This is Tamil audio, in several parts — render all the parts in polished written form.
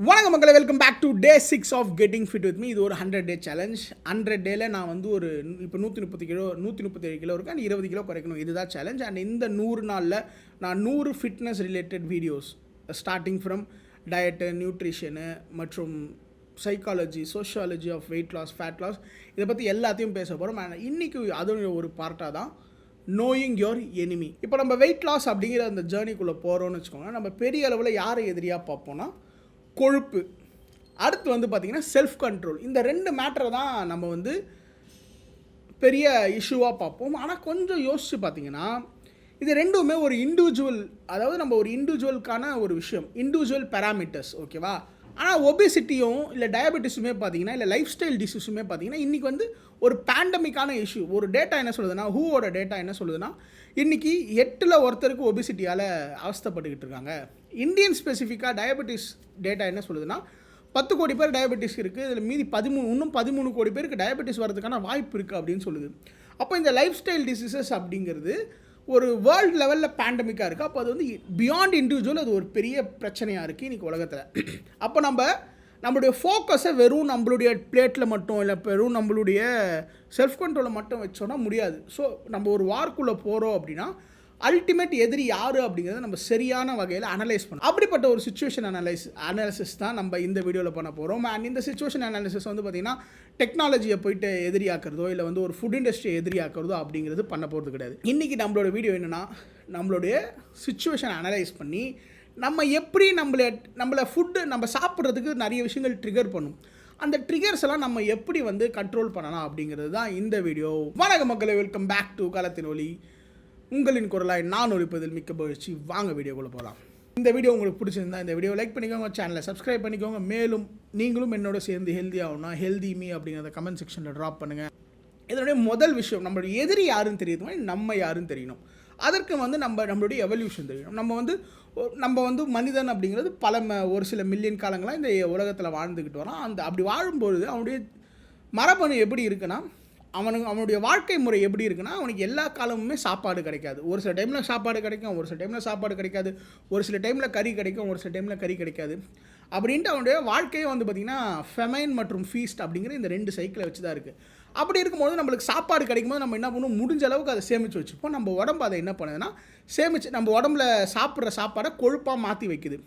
வணக்கம் மக்களை, welcome back to day 6 of getting fit with me. இது ஒரு 100 டே சேலஞ்ச். 100 டேல நான் வந்து ஒரு இப்போ 137 கிலோ இருக்கு அண்ட் 20 கிலோ குறைக்கணும். இதுதான் சேலஞ்ச். அண்ட் இந்த 100 நாளில் நான் 100 fitness related videos starting from diet, nutrition மற்றும் psychology, sociology of weight loss, fat loss, இதை பற்றி எல்லாத்தையும் பேச போகிறோம். அண்ட் இன்றைக்கி அதோட ஒரு பார்ட்டாக தான் நோயிங் யோர் எனிமி. இப்போ நம்ம வெயிட் லாஸ் அப்படிங்கிற அந்த ஜேர்னிக்குள்ளே போகிறோன்னு வச்சுக்கோங்க. நம்ம பெரிய அளவில் யாரை எதிரியாக பார்ப்போம்னா கொழுப்பு, அடுத்து வந்து பார்த்திங்கன்னா செல்ஃப் கண்ட்ரோல். இந்த ரெண்டு மேட்டரை தான் நம்ம வந்து பெரிய இஷ்யூவாக பார்ப்போம். ஆனால் கொஞ்சம் யோசித்து பார்த்திங்கன்னா இது ரெண்டுமே ஒரு இண்டிவிஜுவல், அதாவது நம்ம ஒரு இண்டிவிஜுவலுக்கான ஒரு விஷயம், இண்டிவிஜுவல் பேராமீட்டர்ஸ், ஓகேவா. ஆனால் ஒபேசிட்டியும் இல்லை டயபெட்டிஸுமே பார்த்திங்கன்னா, இல்லை லைஃப் ஸ்டைல் டிசீஸுமே பார்த்திங்கன்னா இன்றைக்கி வந்து ஒரு பேண்டமிக்கான இஷ்யூ. ஒரு டேட்டா என்ன சொல்லுதுன்னா, ஹூவோட டேட்டா என்ன சொல்லுதுன்னா, இன்றைக்கி 8 ஒருத்தருக்கு ஒபிசிட்டியால் அவஸ்தைப்பட்டுக்கிட்டு இருக்காங்க. இந்தியன் ஸ்பெசிஃபிக்காக டயபெட்டிஸ் டேட்டா என்ன சொல்லுதுன்னா, 10 கோடி பேர் டயபெட்டிஸ் இருக்குது, இதில் மீதி 13 கோடி பேருக்கு டயபெட்டிஸ் வரதுக்கான வாய்ப்பு இருக்குது அப்படின்னு சொல்லுது. அப்போ இந்த லைஃப் ஸ்டைல் டிசீசஸ் அப்படிங்கிறது ஒரு வேர்ல்டு லெவலில் பேண்டமிக்காக இருக்குது. அப்போ அது வந்து பியாண்ட் இண்டிவிஜுவல், அது ஒரு பெரிய பிரச்சனையாக இருக்குது இன்றைக்கி உலகத்தில். அப்போ நம்மளுடைய ஃபோக்கஸை வெறும் நம்மளுடைய பிளேட்டில் மட்டும், இல்லை வெறும் நம்மளுடைய செல்ஃப் கண்ட்ரோலில் மட்டும் வச்சோன்னா முடியாது. ஸோ நம்ம ஒரு வார்க்குள்ளே போகிறோம் அப்படின்னா அல்டிமேட் எதிரி யார் அப்படிங்கிறத நம்ம சரியான வகையில் அனலைஸ் பண்ணணும். அப்படிப்பட்ட ஒரு சுச்சுவேஷன் அனாலிசிஸ் தான் நம்ம இந்த வீடியோவில் பண்ண போகிறோம். அண்ட் இந்த சுச்சுவேஷன் அனாலிசிஸ் வந்து பார்த்திங்கன்னா டெக்னாலஜியை போயிட்டு எதிரியாக்கிறதோ இல்லை வந்து ஒரு ஃபுட் இண்டஸ்ட்ரியை எதிரியாக்கிறதோ அப்படிங்கிறது பண்ண போகிறது கிடையாது. இன்றைக்கி நம்மளோட வீடியோ என்னென்னா, நம்மளுடைய சுச்சுவேஷன் அனலைஸ் பண்ணி நம்ம எப்படி நம்மளை ஃபுட்டு நம்ம சாப்பிட்றதுக்கு நிறைய விஷயங்கள் ட்ரிகர் பண்ணும், அந்த ட்ரிகர்ஸ் எல்லாம் நம்ம எப்படி வந்து கண்ட்ரோல் பண்ணலாம் அப்படிங்கிறது தான் இந்த வீடியோ. வணக்கம் மக்களை, வெல்கம் பேக் டு களத்தின் ஒலி. உங்களின் குரலாய் நான் ஒழிப்பதில் மிக்க மகிழ்ச்சி. வாங்க வீடியோக்குள்ளே போகலாம். இந்த வீடியோ உங்களுக்கு பிடிச்சிருந்தா இந்த வீடியோ லைக் பண்ணிக்கோங்க, சேனலை சப்ஸ்கிரைப் பண்ணிக்கோங்க. மேலும் நீங்களும் என்னோட சேர்ந்து ஹெல்த்தியாகணும்னா ஹெல்தி மீ அப்படிங்கிறத கமெண்ட் செக்ஷனில் ட்ராப் பண்ணுங்கள். இதனுடைய முதல் விஷயம், நம்மளுடைய எதிரி யாருன்னு தெரியுது, நம்ம யாருன்னு தெரியணும். அதற்கு வந்து நம்மளுடைய எவல்யூஷன் தெரியணும். நம்ம வந்து மனிதன் அப்படிங்கிறது ஒரு சில மில்லியன் காலங்களாக இந்த உலகத்தில் வாழ்ந்துக்கிட்டு வரோம். அப்படி வாழும்பொழுது அவனுடைய மரபணு எப்படி இருக்குன்னா, அவனுடைய வாழ்க்கை முறை எப்படி இருக்குன்னா, அவனுக்கு எல்லா காலமுமே சாப்பாடு கிடைக்காது. ஒரு சில டைமில் சாப்பாடு கிடைக்கும், ஒரு சில டைமில் சாப்பாடு கிடைக்காது, ஒரு சில டைமில் கறி கிடைக்கும், ஒரு சில டைமில் கறி கிடைக்காது. அப்படின்ட்டு அவனுடைய வாழ்க்கையே வந்து பார்த்திங்கன்னா ஃபெமைன் மற்றும் ஃபீஸ்ட் அப்படிங்கிற இந்த 2 சைக்கிளை வச்சு தான் இருக்குது. அப்படி இருக்கும்போது நம்மளுக்கு சாப்பாடு கிடைக்கும்போது நம்ம என்ன பண்ணுவோம், முடிஞ்ச அளவுக்கு அதை சேமித்து வச்சுப்போம். நம்ம உடம்பு அதை என்ன பண்ணுதுன்னா, நம்ம உடம்புல சாப்பிட்ற சாப்பாடை கொழுப்பாக மாற்றி வைக்குது.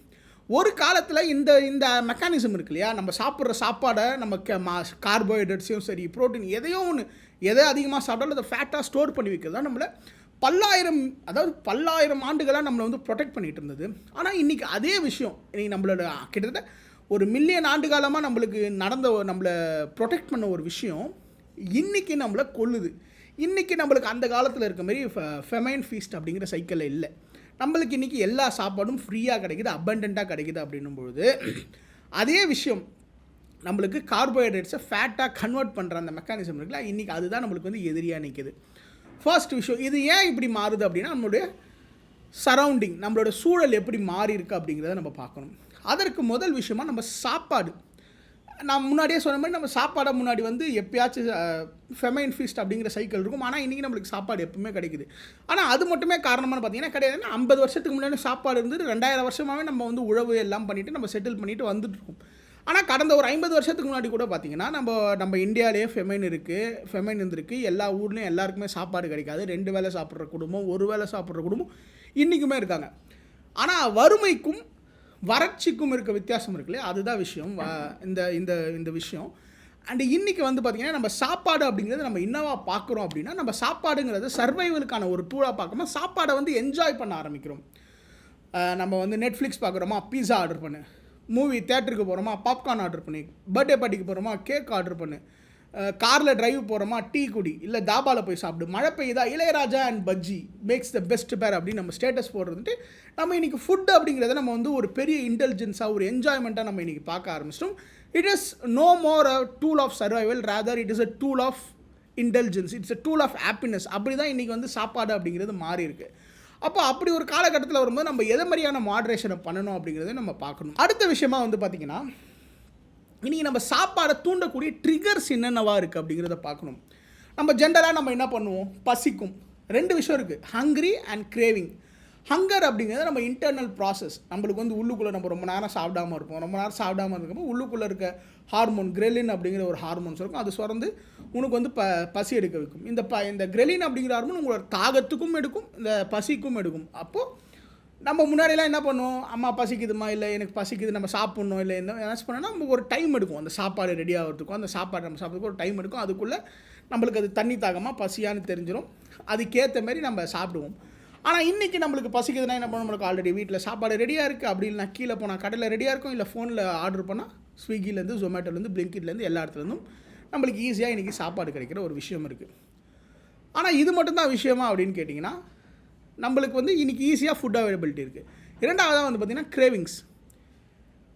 ஒரு காலத்தில் இந்த மெக்கானிசம் இருக்கு இல்லையா, நம்ம சாப்பிட்ற சாப்பாடை நம்ம கார்போஹைட்ரேட்ஸையும் சரி, ப்ரோட்டீன் எதை அதிகமாக சாப்பிட்டாலும் அதை ஃபேட்டாக ஸ்டோர் பண்ணி வைக்கிறது தான் நம்மளை பல்லாயிரம் ஆண்டுகளாக நம்மளை வந்து ப்ரொடெக்ட் பண்ணிகிட்டு இருந்தது. ஆனால் இன்றைக்கி அதே விஷயம் இன்றைக்கி நம்மளோட கிட்டத்தட்ட ஒரு மில்லியன் ஆண்டு காலமாக நம்மளை ப்ரொடெக்ட் பண்ண ஒரு விஷயம் இன்றைக்கி நம்மளை கொல்லுது. இன்றைக்கி நம்மளுக்கு அந்த காலத்தில் இருக்க மாதிரி ஃபெமைன் ஃபீஸ்ட் அப்படிங்கிற சைக்கிளில் இல்லை. நம்மளுக்கு இன்றைக்கி எல்லா சாப்பாடும் ஃப்ரீயாக கிடைக்குது, அபண்டண்ட்டாக கிடைக்குது. அப்படின்னும்பொழுது அதே விஷயம் நம்மளுக்கு கார்போஹைட்ரேட்ஸை ஃபேட்டாக கன்வெர்ட் பண்ணுற அந்த மெக்கானிசம் இருக்குல்ல, இன்றைக்கி அதுதான் நம்மளுக்கு வந்து எதிரியாக நிற்குது. ஃபர்ஸ்ட் விஷயம், இது ஏன் இப்படி மாறுது அப்படின்னா, நம்மளுடைய சரௌண்டிங், நம்மளோட சூழல் எப்படி மாறி இருக்குது அப்படிங்கிறத நம்ம பார்க்கணும். அதற்கு முதல் விஷயமாக நம்ம சாப்பாடு. நான் முன்னாடியே சொன்ன மாதிரி நம்ம சாப்பாடை முன்னாடி வந்து எப்பயாச்சும் ஃபெமைன் ஃபீஸ்ட் அப்படிங்கிற சைக்கிள் இருக்கும். ஆனால் இன்றைக்கி நம்மளுக்கு சாப்பாடு எப்பவுமே கிடைக்குது. ஆனால் அது மட்டுமே காரணமாக பார்த்தீங்கன்னா கிடையாதுன்னா, 50 வருஷத்துக்கு முன்னாடி சாப்பாடு இருந்தது, 2000 வருஷமாகவே நம்ம வந்து உழவு எல்லாம் பண்ணிவிட்டு நம்ம செட்டில் பண்ணிவிட்டு வந்துட்டுருக்கோம். ஆனால் கடந்த ஒரு 50 வருஷத்துக்கு முன்னாடி கூட பார்த்திங்கன்னா நம்ம இந்தியாவிலேயே ஃபெமைன் இருந்திருக்கு. எல்லா ஊர்லேயும் எல்லாருக்குமே சாப்பாடு கிடைக்காது. 2 வேளை சாப்பிட்ற குடும்பம், 1 வேளை சாப்பிட்ற குடும்பம் இன்றைக்குமே இருக்காங்க. ஆனால் வறுமைக்கும் வறட்சிக்கும் இருக்க வித்தியாசம் இருக்குல்லையே, அதுதான் விஷயம். இந்த விஷயம். அண்டு இன்றைக்கி வந்து பார்த்திங்கன்னா நம்ம சாப்பாடு அப்படிங்கிறது நம்ம என்னவா பார்க்குறோம் அப்படின்னா, நம்ம சாப்பாடுங்கிறது சர்வைவலுக்கான ஒரு டூலாக பார்க்காம சாப்பாடை வந்து என்ஜாய் பண்ண ஆரம்பிக்கிறோம். நம்ம வந்து நெட்ஃப்ளிக்ஸ் பார்க்குறோமா, பீஸா ஆர்டர் பண்ணு, மூவி தேட்டருக்கு போகிறோமா, பாப்கார்ன் ஆர்டர் பண்ணி, பர்த்டே பார்ட்டிக்கு போகிறோமா, கேக் ஆர்டர் பண்ணு, காரில் டிரைவ் போகிறோமா, டீ குடி, இல்லை தாபாவில் போய் சாப்பிடு, மழை பெய்யுதா, Ilaiyaraaja and bajji makes the best pair அப்படின்னு நம்ம ஸ்டேட்டஸ் போடுறதுட்டு நம்ம இன்றைக்கி ஃபுட் அப்படிங்கிறத நம்ம வந்து ஒரு பெரிய இன்டெலிஜென்ஸாக, ஒரு என்ஜாய்மெண்ட்டாக நம்ம இன்றைக்கி பார்க்க ஆரம்பிச்சிட்டோம். It is no more a tool of survival, rather it is a tool of intelligence, it's a tool of happiness. அப்படி தான் இன்றைக்கி வந்து சாப்பாடு அப்படிங்கிறது மாறி இருக்குது. அப்போ அப்படி ஒரு காலகட்டத்தில் வரும்போது நம்ம எதை மாதிரியான மாட்ரேஷனை பண்ணணும் அப்படிங்கிறத நம்ம பார்க்கணும். அடுத்த விஷயமா வந்து பார்த்திங்கன்னா, இன்றைக்கி நம்ம சாப்பாடை தூண்டக்கூடிய ட்ரிகர்ஸ் என்னென்னவா இருக்குது அப்படிங்கிறத பார்க்கணும். நம்ம ஜென்ரலாக நம்ம என்ன பண்ணுவோம், பசிக்கும். 2 விஷயம் இருக்குது, ஹங்க்ரி அண்ட் கிரேவிங். ஹங்கர் அப்படிங்கிறது நம்ம இன்டர்னல் ப்ராசஸ். நம்மளுக்கு வந்து உள்ளுக்குள்ளே நம்ம ரொம்ப நேரம் சாப்பிடாமல் இருப்போம். ரொம்ப நேரம் சாப்பிடாமல் இருக்கும்போது உள்ளுக்குள்ளே இருக்க ஹார்மோன் கிரெலின் அப்படிங்கிற ஒரு ஹார்மோன்ஸ் இருக்கும். அது சுரந்து உனக்கு வந்து பசி எடுக்க வைக்கும். இந்த கிரெலின் அப்படிங்கிற ஹார்மோன் உங்களோட தாகத்துக்கும் எடுக்கும், இந்த பசிக்கும் எடுக்கும். அப்போது நம்ம முன்னாடியெல்லாம் என்ன பண்ணுவோம், அம்மா பசிக்குதுமா, இல்லை எனக்கு பசிக்குது, நம்ம சாப்பிட்ணும், இல்லை என்ன பண்ணோன்னா நமக்கு ஒரு டைம் எடுக்கும் அந்த சாப்பாடு ரெடி ஆகிறதுக்கும். அந்த சாப்பாடு நம்ம சாப்பிட்றதுக்கு ஒரு டைம் எடுக்கும். அதுக்குள்ளே நம்மளுக்கு அது தண்ணி தாகமாக பசியான்னு தெரிஞ்சிடும். அதுக்கேற்ற மாதிரி நம்ம சாப்பிடுவோம். ஆனால் இன்றைக்கி நம்மளுக்கு பசிக்குதுன்னா என்ன பண்ண, நம்மளுக்கு ஆல்ரெடி வீட்டில் சாப்பாடு ரெடியாக இருக்குது. அப்படி இல்லைனா கீழே போனால் கடையில் ரெடியாக இருக்கும், இல்லை ஃபோனில் ஆர்டர் பண்ணால் ஸ்விக்கிலேருந்து, ஜொமேட்டோலேருந்து, பிளிங்கிட்லேருந்து எல்லா இடத்துலேருந்தும் நம்மளுக்கு ஈஸியாக இன்றைக்கி சாப்பாடு கிடைக்கிற ஒரு விஷயம் இருக்குது. ஆனால் இது மட்டும்தான் விஷயமா அப்படின்னு கேட்டிங்கன்னா, நம்மளுக்கு வந்து இன்றைக்கி ஈஸியாக ஃபுட் அவைலபிலிட்டி இருக்குது. இரண்டாவதாக வந்து பார்த்திங்கன்னா கிரேவிங்ஸ்.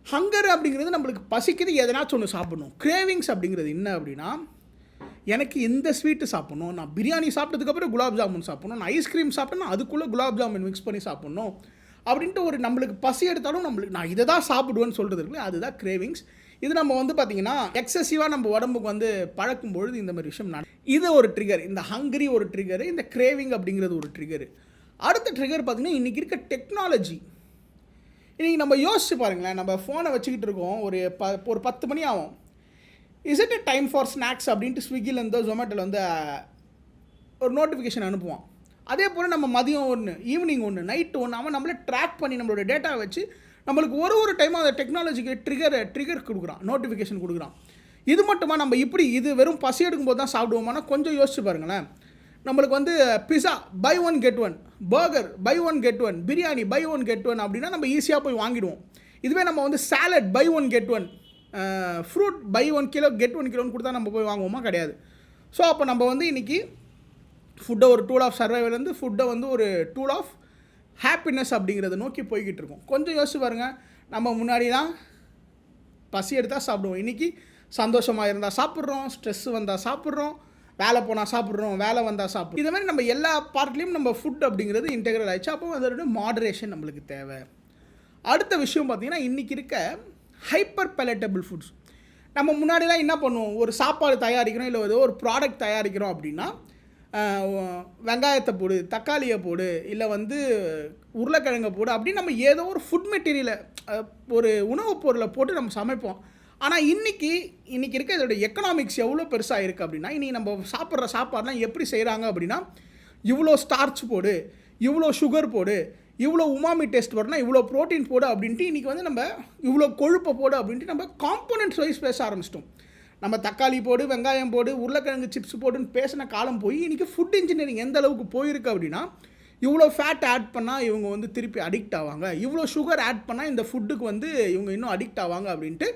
ஹங்கர் அப்படிங்கிறது நம்மளுக்கு பசிக்குது, எதனாச்சும் ஒன்று சாப்பிடணும். கிரேவிங்ஸ் அப்படிங்கிறது என்ன அப்படின்னா, எனக்கு இந்த ஸ்வீட்டு சாப்பிட்ணும், நான் பிரியாணி சாப்பிட்டதுக்கப்புறம் குலாப் ஜாமுன் சாப்பிட்ணும், நான் ஐஸ்கிரீம் சாப்பிட்டேன்னா அதுக்குள்ளே குலாப் ஜாமுன் மிக்ஸ் பண்ணி சாப்பிட்ணும் அப்படின்ட்டு ஒரு நம்மளுக்கு பசி எடுத்தாலும் நம்மளுக்கு நான் இதை தான் சாப்பிடுவேன்னு சொல்கிறது இருக்குல்ல, அதுதான் கிரேவிங்ஸ். இது நம்ம வந்து பார்த்திங்கன்னா எக்ஸசிவாக நம்ம உடம்புக்கு வந்து பழக்கும் பொழுது இந்த மாதிரி விஷயம் இது ஒரு ட்ரிகர். இந்த ஹங்கரி ஒரு ட்ரிகரு, இந்த கிரேவிங் அப்படிங்கிறது ஒரு ட்ரிகரு. அடுத்த ட்ரிகர் பார்த்திங்கன்னா இன்றைக்கி இருக்க டெக்னாலஜி. இன்றைக்கி நம்ம யோசிச்சு பாருங்களேன், நம்ம ஃபோனை வச்சுக்கிட்டு இருக்கோம், ஒரு 10 மணி ஆகும். Is it a time for snacks அப்படின்ட்டு ஸ்விக்கிலேருந்தோ ஜொமேட்டோவில் வந்து ஒரு நோட்டிஃபிகேஷன் அனுப்புவான். அதே போல் நம்ம மதியம் ஒன்று, ஈவினிங் ஒன்று, நைட்டு ஒன்று, அவன் நம்மளே ட்ராக் பண்ணி நம்மளோட டேட்டா வச்சு நம்மளுக்கு ஒரு டைமும் அந்த டெக்னாலஜிக்கு ட்ரிகர் கொடுக்குறான், நோட்டிஃபிகேஷன் கொடுக்குறான். இது மட்டுமா, நம்ம இப்படி இது வெறும் பசி எடுக்கும்போது தான் சாப்பிடுவோமானா கொஞ்சம் யோசிச்சு பாருங்களேன். நம்மளுக்கு வந்து pizza buy 1 get 1, burger buy 1 get 1, biryani buy 1 get 1 அப்படின்னா நம்ம ஈஸியாக போய் வாங்கிடுவோம். இதுவே நம்ம வந்து salad buy 1 get 1, fruit buy 1 kilo get 1 கிலோன்னு கொடுத்தா நம்ம போய் வாங்குவோமா? கிடையாது. ஸோ அப்போ நம்ம வந்து இன்றைக்கி ஃபுட்டை ஒரு டூல் ஆஃப் சர்வைவல்லேருந்து ஃபுட்டை வந்து ஒரு டூல் ஆஃப் ஹாப்பினஸ் அப்படிங்கிறத நோக்கி போய்கிட்டு இருக்கோம். கொஞ்சம் யோசிச்சு பாருங்கள், நம்ம முன்னாடிலாம் பசி எடுத்தால் சாப்பிடுவோம், இன்றைக்கி சந்தோஷமாக இருந்தால் சாப்பிட்றோம், ஸ்ட்ரெஸ் வந்தால் சாப்பிட்றோம், வேலை போனால் சாப்பிட்றோம், வேலை வந்தால் சாப்பிட்றோம். இது மாதிரி நம்ம எல்லா பார்ட்லேயும் நம்ம ஃபுட் அப்படிங்கிறது இன்டெக்ரல் ஆகிடுச்சு. அப்போ அதோட மாடரேஷன் நம்மளுக்கு தேவை. அடுத்த விஷயம் பார்த்திங்கன்னா இன்றைக்கி இருக்க ஹைப்பர் பெலட்டபிள் ஃபுட்ஸ். நம்ம முன்னாடிலாம் என்ன பண்ணுவோம், ஒரு சாப்பாடு தயாரிக்கிறோம், இல்லை ஏதோ ஒரு ப்ராடக்ட் தயாரிக்கிறோம் அப்படின்னா வெங்காயத்தை போடு, தக்காளியை போடு, இல்லை வந்து உருளைக்கிழங்கை போடு அப்படின்னு நம்ம ஏதோ ஒரு ஃபுட் மெட்டீரியலை, ஒரு உணவுப் பொருளை போட்டு நம்ம சமைப்போம். ஆனால் இன்றைக்கி இருக்க இதோட எக்கனாமிக்ஸ் எவ்வளோ பெருசாக இருக்குது அப்படின்னா, இன்றைக்கி நம்ம சாப்பிட்ற சாப்பாடுலாம் எப்படி செய்கிறாங்க அப்படின்னா, இவ்வளோ ஸ்டார்ச் போடு, இவ்வளோ சுகர் போடு, இவ்வளோ உமாமி டேஸ்ட் வரணும், இவ்வளோ ப்ரோட்டீன் போடு அப்படின்ட்டு இன்றைக்கி வந்து நம்ம இவ்வளோ கொழுப்பை போடு அப்படின்ட்டு நம்ம காம்போனன்ட்ஸ் வைஸ் பேச ஆரம்பிச்சிட்டோம். நம்ம தக்காளி போடு, வெங்காயம் போடு, உருளைக்கிழங்கு சிப்ஸ் போடுன்னு பேசின காலம் போய் இன்றைக்கி ஃபுட் இன்ஜினியரிங் எந்த அளவுக்கு போயிருக்கு அப்படின்னா, இவ்வளோ ஃபேட் ஆட் பண்ணால் இவங்க வந்து திருப்பி அடிக்ட் ஆவாங்க, இவ்வளோ சுகர் ஆட் பண்ணால் இந்த ஃபுட்டுக்கு வந்து இவங்க இன்னும் அடிக்ட் ஆவாங்க அப்படின்ட்டு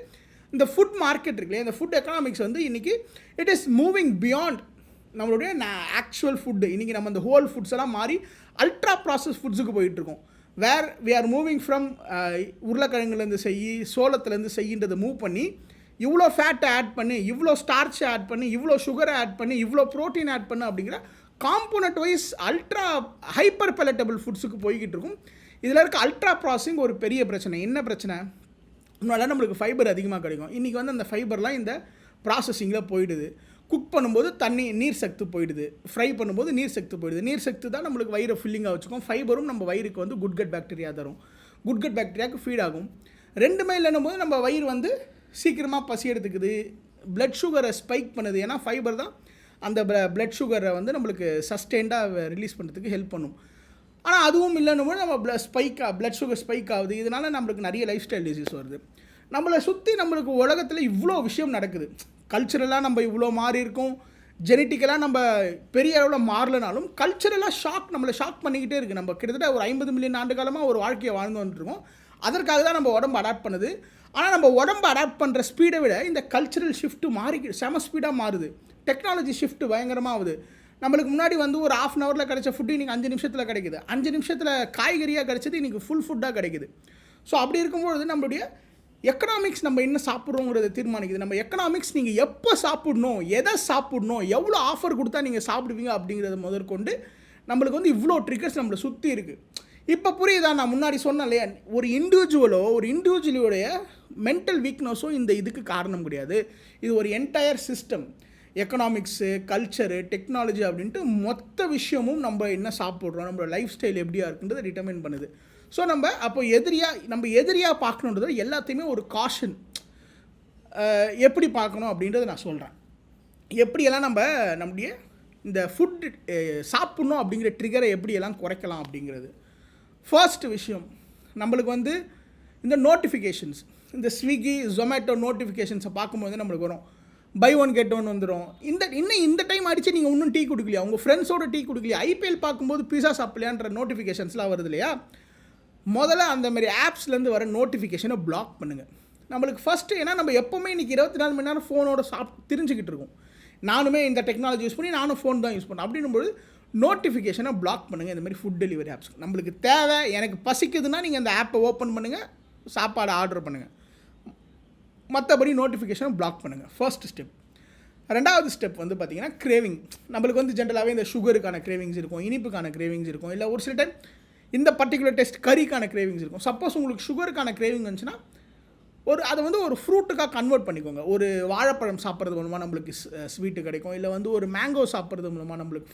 இந்த ஃபுட் மார்க்கெட் இருக்குல்லையா, இந்த ஃபுட் எக்கனாமிக்ஸ் வந்து இன்றைக்கி இட் இஸ் மூவிங் பியாண்ட் நம்மளுடைய ஆக்சுவல் ஃபுட்டு. இன்றைக்கி நம்ம இந்த ஹோல் ஃபுட்ஸ் எல்லாம் மாறி அல்ட்ரா ப்ராசஸ் ஃபுட்ஸுக்கு போயிட்டுருக்கோம். Where we are moving from உருளைக்கிழங்குலேருந்து சோளத்துலேருந்து செய்யின்றதை மூவ் பண்ணி இவ்வளோ ஃபேட்டை ஆட் பண்ணி, இவ்வளோ ஸ்டார்ச்சை ஆட் பண்ணி, இவ்வளோ சுகரை ஆட் பண்ணி, இவ்வளோ ப்ரோட்டீன் ஆட் பண்ணு அப்படிங்கிற காம்போனட் வைஸ் அல்ட்ரா ஹைப்பர் பெலட்டபிள் ஃபுட்ஸுக்கு போய்கிட்டு இருக்கும். இதில் இருக்க அல்ட்ரா ப்ராசஸிங் ஒரு பெரிய பிரச்சனை. என்ன பிரச்சனை, முன்னாடி நம்மளுக்கு ஃபைபர் அதிகமாக கிடைக்கும், இன்றைக்கி வந்து அந்த ஃபைபர்லாம் இந்த ப்ராசஸிங்கில் போயிடுது. குக் பண்ணும்போது நீர் சத்து போயிடுது, ஃப்ரை பண்ணும்போது நீர் சத்து போயிடுது. நீர் சத்து தான் நம்மளுக்கு வயிறை ஃபில்லிங்காக வச்சுக்கும், ஃபைபரும் நம்ம வயிறுக்கு வந்து குட் கட் பாக்டீரியா தரும், குட் கட் பாக்டீரியாவுக்கு ஃபீட் ஆகும். ரெண்டுமே இல்லைன்னும் போது நம்ம வயிறு வந்து சீக்கிரமாக பசி எடுத்துக்குது, பிளட் சுகரை ஸ்பைக் பண்ணுது. ஏன்னா ஃபைபர் தான் அந்த பிளட் சுகரை வந்து நம்மளுக்கு சஸ்டெயின்டாக ரிலீஸ் பண்ணுறதுக்கு ஹெல்ப் பண்ணும். ஆனால் அதுவும் இல்லைன்னும் போது நம்ம பிளட் சுகர் ஸ்பைக் ஆகுது. இதனால் நம்மளுக்கு நிறைய லைஃப் ஸ்டைல் டிசீஸ் வருது. நம்மளை சுற்றி நம்மளுக்கு உலகத்தில் இவ்வளோ விஷயம் நடக்குது. கல்ச்சுரலாக நம்ம இவ்வளோ மாறி இருக்கோம், ஜெனட்டிக்கலாக நம்ம பெரிய அளவில் மாறலனாலும் கல்ச்சுரலாக நம்மளை ஷாக் பண்ணிக்கிட்டே இருக்குது. நம்ம கிட்டத்தட்ட ஒரு 50 மில்லியன் ஆண்டு காலமாக ஒரு வாழ்க்கையை வாழ்ந்து வந்துட்டுருக்கோம். அதற்காக தான் நம்ம உடம்பு அடாப்ட் பண்ணுது. ஆனால் நம்ம உடம்பு அடாப்ட் பண்ணுற ஸ்பீடை விட இந்த கல்ச்சுரல் ஷிஃப்ட்டு செம ஸ்பீடாக மாறுது. டெக்னாலஜி ஷிஃப்ட்டு பயங்கரமாக ஆகுது. நம்மளுக்கு முன்னாடி வந்து ஒரு 1/2 hourல கிடைச்ச ஃபுட்டு இன்றைக்கி 5 நிமிஷத்தில் கிடைக்குது. 5 நிமிஷத்தில் காய்கறியாக கிடைச்சது இன்றைக்கி ஃபுல் ஃபுட்டாக கிடைக்குது. ஸோ அப்படி இருக்கும்பொழுது நம்மளுடைய எக்கனாமிக்ஸ் நம்ம என்ன சாப்பிட்றோங்கிறத தீர்மானிக்குது. நம்ம எக்கனாமிக்ஸ் நீங்கள் எப்போ சாப்பிடணும், எதை சாப்பிடணும், எவ்வளோ ஆஃபர் கொடுத்தா நீங்கள் சாப்பிடுவீங்க அப்படிங்கிறத முதற்கொண்டு நம்மளுக்கு வந்து இவ்வளோ ட்ரிகர்ஸ் நம்மளை சுற்றி இருக்குது. இப்போ புரியுதா, நான் முன்னாடி சொன்னேன் இல்லையா, ஒரு இண்டிவிஜுவலுடைய மென்டல் வீக்னஸும் இந்த இதுக்கு காரணம் கிடையாது. இது ஒரு entire system. Economics, culture, technology அப்படின்ட்டு மொத்த விஷயமும் நம்ம என்ன சாப்பிட்றோம், நம்மளோட லைஃப் ஸ்டைல் எப்படியா இருக்குன்றதை டிட்டர்மின் பண்ணுது. ஸோ நம்ம அப்போ எதிரியாக பார்க்கணுன்றது எல்லாத்தையுமே ஒரு காஷன் எப்படி பார்க்கணும் அப்படின்றத நான் சொல்கிறேன். எப்படியெல்லாம் நம்முடைய இந்த ஃபுட் சாப்பிட்ணும் அப்படிங்கிற ட்ரிகரை எப்படியெல்லாம் குறைக்கலாம் அப்படிங்கிறது. ஃபர்ஸ்ட் விஷயம், நம்மளுக்கு வந்து இந்த நோட்டிஃபிகேஷன்ஸ், இந்த ஸ்விக்கி, ஜொமேட்டோ நோட்டிஃபிகேஷன்ஸை பார்க்கும்போது நம்மளுக்கு வரும் பை ஒன் கெட் ஒன் வந்துடும். இந்த டைம் அடித்து நீங்கள் இன்னும் டீ குடிக்கலையா, உங்கள் ஃப்ரெண்ட்ஸோட டீ குடிக்கலையா, ஐபிஎல் பார்க்கும்போது பீஸா சாப்பிடலையான்ற நோட்டிஃபிகேஷன்ஸ்லாம் வருது இல்லையா. முதல்ல அந்தமாரி ஆப்ஸ்லேருந்து வர நோட்டிஃபிகேஷனை பிளாக் பண்ணுங்கள். நம்மளுக்கு ஃபஸ்ட்டு, ஏன்னா நம்ம எப்போவுமே இன்றைக்கி 24 மணி நேரம் ஃபோனோட தெரிஞ்சுக்கிட்டு இருக்கோம். நானுமே இந்த டெக்னாலஜி யூஸ் பண்ணி நானும் ஃபோன் தான் யூஸ் பண்ணேன். அப்படின்னும்போது நோட்டிஃபிகேஷனை பிளாக் பண்ணுங்கள். இந்த மாதிரி ஃபுட் டெலிவரி ஆப்ஸ் நம்மளுக்கு தேவை, எனக்கு பசிக்குதுன்னா நீங்கள் அந்த ஆப்பை ஓப்பன் பண்ணுங்கள், சாப்பாடு ஆர்டர் பண்ணுங்கள். மற்றபடி நோட்டிஃபிகேஷனை பிளாக் பண்ணுங்கள். First step. ரெண்டாவது ஸ்டெப் வந்து பார்த்திங்கன்னா கிரேவிங். நம்மளுக்கு வந்து ஜென்ரலாகவே இந்த சுகருக்கான கிரேவிங்ஸ் இருக்கும், இனிப்புக்கான கிரேவிங்ஸ் இருக்கும், இல்லை ஒரு சில டைம் இந்த பர்டிகுலர் டெஸ்ட் கறிக்கான கிரேவிங்ஸ் இருக்கும். சப்போஸ் உங்களுக்கு சுகருக்கான கிரேவிங் வந்துச்சுன்னா அதை வந்து ஒரு ஃப்ரூட்டுக்காக கன்வெர்ட் பண்ணிக்கோங்க. ஒரு வாழைப்பழம் சாப்பிட்றது மூலமாக நம்மளுக்கு ஸ்வீட்டு கிடைக்கும், இல்லை வந்து ஒரு மேங்கோ சாப்பிட்றது மூலமாக நம்மளுக்கு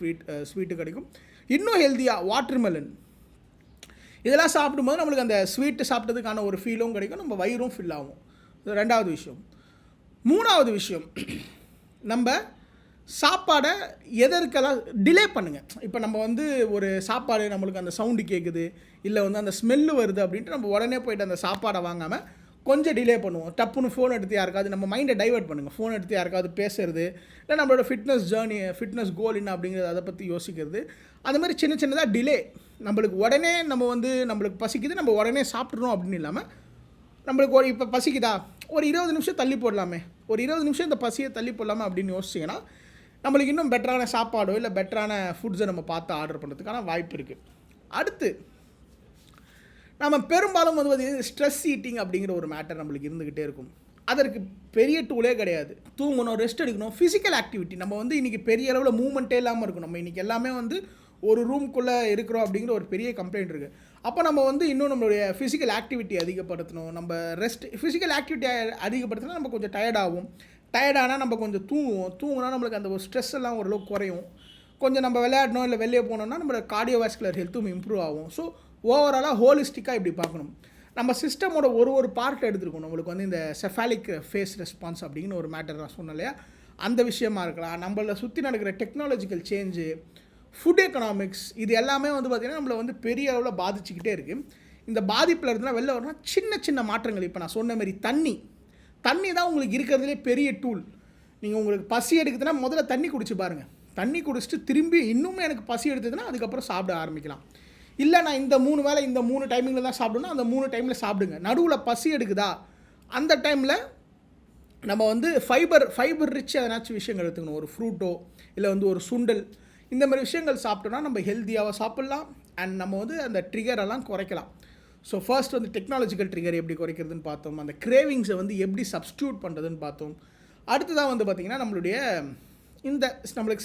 ஸ்வீட்டு கிடைக்கும். இன்னும் ஹெல்த்தியாக வாட்டர்மெலன், இதெல்லாம் சாப்பிடும்போது நம்மளுக்கு அந்த ஸ்வீட்டு சாப்பிட்டதுக்கான ஒரு ஃபீலும் கிடைக்கும், நம்ம வயிறும் ஃபில் ஆகும். இது ரெண்டாவது விஷயம். மூணாவது விஷயம், நம்ம சாப்பாடை எதற்கெல்லாம் டிலே பண்ணுங்கள். இப்போ நம்ம வந்து ஒரு சாப்பாடு நம்மளுக்கு அந்த சவுண்டு கேட்குது, இல்லை வந்து அந்த ஸ்மெல்லு வருது அப்படின்ட்டு நம்ம உடனே போய்ட்டு அந்த சாப்பாடை வாங்காமல் கொஞ்சம் டிலே பண்ணுவோம். டப்புன்னு ஃபோன் எடுத்து யாருக்காவது நம்ம மைண்டை டைவர்ட் பண்ணுங்கள். ஃபோன் எடுத்து யாருக்காவது பேசுறது, இல்லை நம்மளோட ஃபிட்னஸ் கோல் என்ன அப்படிங்கிறது அதை பற்றி யோசிக்கிறது. அந்த மாதிரி சின்ன சின்னதாக டிலே. நம்மளுக்கு உடனே நம்மளுக்கு பசிக்குது, நம்ம உடனே சாப்பிட்றோம் அப்படின்னு இல்லாமல், நம்மளுக்கு இப்போ பசிக்குதா, ஒரு 20 நிமிஷம் தள்ளி போடலாமே, ஒரு 20 நிமிஷம் இந்த பசியை தள்ளி போடலாமே அப்படின்னு யோசிச்சிங்கன்னா நம்மளுக்கு இன்னும் பெட்டரான சாப்பாடோ இல்லை பெட்டரான ஃபுட்ஸை நம்ம பார்த்து ஆர்டர் பண்ணுறதுக்கான வாய்ப்பு இருக்குது. அடுத்து நம்ம பெரும்பாலும் வந்து பார்த்திங்கன்னா ஸ்ட்ரெஸ் ஈட்டிங் அப்படிங்கிற ஒரு மேட்டர் நம்மளுக்கு இருந்துக்கிட்டே இருக்கும். அதற்கு பெரிய டூலே கிடையாது. தூங்கணும், ரெஸ்ட் எடுக்கணும், ஃபிசிக்கல் ஆக்டிவிட்டி. நம்ம வந்து இன்றைக்கி பெரிய அளவில் மூவ்மெண்ட்டே இல்லாமல் இருக்கும். நம்ம இன்றைக்கி எல்லாமே வந்து ஒரு ரூம்குள்ளே இருக்கிறோம் அப்படிங்கிற ஒரு பெரிய கம்ப்ளைண்ட் இருக்குது. அப்போ நம்ம வந்து இன்னும் நம்மளுடைய ஃபிசிக்கல் ஆக்டிவிட்டி அதிகப்படுத்தணும். நம்ம ஃபிசிக்கல் ஆக்டிவிட்டி அதிகப்படுத்தினா நம்ம கொஞ்சம் டயர்டானால் நம்ம கொஞ்சம் தூங்கினா நம்மளுக்கு அந்த ஒரு ஸ்ட்ரெஸ் எல்லாம் ஓரளவுக்கு குறையும். கொஞ்சம் நம்ம விளையாடணும் இல்லை வெளியே போனோம்னா நம்மளோட கார்டியோவாஸ்குலர் ஹெல்த்தும் இம்ப்ரூவ் ஆகும். ஸோ ஓவராலாக ஹோலிஸ்டிக்காக இப்படி பார்க்கணும். நம்ம சிஸ்டமோட ஒரு பார்ட் எடுத்துருக்கோம். நம்மளுக்கு வந்து இந்த செஃபாலிக் ஃபேஸ் ரெஸ்பான்ஸ் அப்படிங்கிற ஒரு மேட்டர் நான் சொன்னேன் இல்லையா, அந்த விஷயமா இருக்கலாம். நம்மளை சுற்றி நடக்கிற டெக்னாலஜிக்கல் சேஞ்சு, ஃபுட் எக்கனாமிக்ஸ், இது எல்லாமே வந்து பார்த்திங்கன்னா நம்மளை வந்து பெரிய அளவில் பாதிச்சுக்கிட்டே இருக்குது. இந்த பாதிப்பில் இருந்தால் வெளில வரணும்னா சின்ன சின்ன மாற்றங்கள். இப்போ நான் சொன்ன மாதிரி தண்ணி தான் உங்களுக்கு இருக்கிறதுலே பெரிய டூல். நீங்கள் உங்களுக்கு பசி எடுக்குதுன்னா முதல்ல தண்ணி குடிச்சு பாருங்கள். தண்ணி குடிச்சிட்டு திரும்பி இன்னுமே எனக்கு பசி எடுத்ததுன்னா அதுக்கப்புறம் சாப்பிட ஆரம்பிக்கலாம். இல்லை நான் இந்த 3 வேளை இந்த 3 டைமிங்கில் தான் சாப்பிடணும், அந்த 3 டைமில் சாப்பிடுங்க. நடுவில் பசி எடுக்குதா அந்த டைமில் நம்ம வந்து ஃபைபர் ரிச் எதனாச்சும் விஷயங்கள் எடுத்துக்கணும். ஒரு ஃப்ரூட்டோ இல்லை வந்து ஒரு சுண்டல், இந்த மாதிரி விஷயங்கள் சாப்பிட்டோன்னா நம்ம ஹெல்த்தியாக சாப்பிட்லாம். அண்ட் நம்ம வந்து அந்த ட்ரிகரெல்லாம் குறைக்கலாம். ஸோ ஃபர்ஸ்ட் வந்து டெக்னாலஜிக்கல் ட்ரிகர் எப்படி குறைக்கிறதுன்னு பார்த்தோம். அந்த கிரேவிங்ஸை வந்து எப்படி சப்ஸ்டியூட் பண்ணுறதுன்னு பார்த்தோம். அடுத்ததாக வந்து பார்த்திங்கன்னா நம்மளுக்கு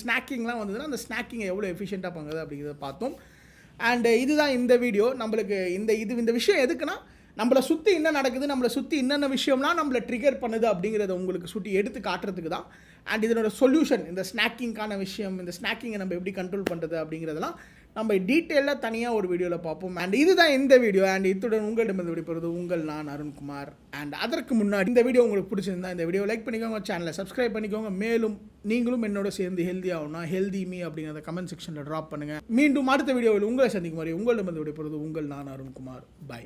ஸ்நாக்கிங்லாம் வந்ததுன்னா அந்த ஸ்நாக்கிங்கை எவ்வளோ எஃபிஷியண்ட்டாக பண்ணுறது அப்படிங்கிறத பார்த்தோம். அண்டு இதுதான் இந்த வீடியோ. நம்மளுக்கு இந்த விஷயம் எதுக்குன்னா, நம்மளை சுற்றி என்ன நடக்குது, நம்மளை சுற்றி என்னென்ன விஷயம்லாம் நம்மளை ட்ரிகர் பண்ணுது அப்படிங்கிறத உங்களுக்கு சுற்றி எடுத்து காட்டுறதுக்கு தான். அண்ட் இதனோட சொல்யூஷன், இந்த ஸ்நாக்கிங்கான விஷயம், இந்த ஸ்நாக்கிங்கை நம்ம எப்படி கண்ட்ரோல் பண்ணுறது அப்படிங்கிறதெல்லாம் நம்ம டீட்டெயிலாக தனியாக ஒரு வீடியோவில் பார்ப்போம். அண்ட் இதுதான் இந்த வீடியோ. அண்ட் இத்துடன் உங்களிடமிருந்து விடைபெறுவது நான் அருண்குமார். அண்ட் அதற்கு முன்னாடி இந்த வீடியோ உங்களுக்கு பிடிச்சிருந்தா இந்த வீடியோ லைக் பண்ணிக்கோங்க, சேனலை சப்ஸ்கிரைப் பண்ணிக்கோங்க. மேலும் நீங்களும் என்னோட சேர்ந்து ஹெல்த்தியாகணும்னா ஹெல்தி மீ அப்படிங்கிறத கமெண்ட் செக்ஷனில் ட்ராப் பண்ணுங்கள். மீண்டும் அடுத்த வீடியோவில் உங்களை சந்திக்கும் வரை உங்களிடமிருந்து விடைபெறுவது நான் அருண்குமார். பை.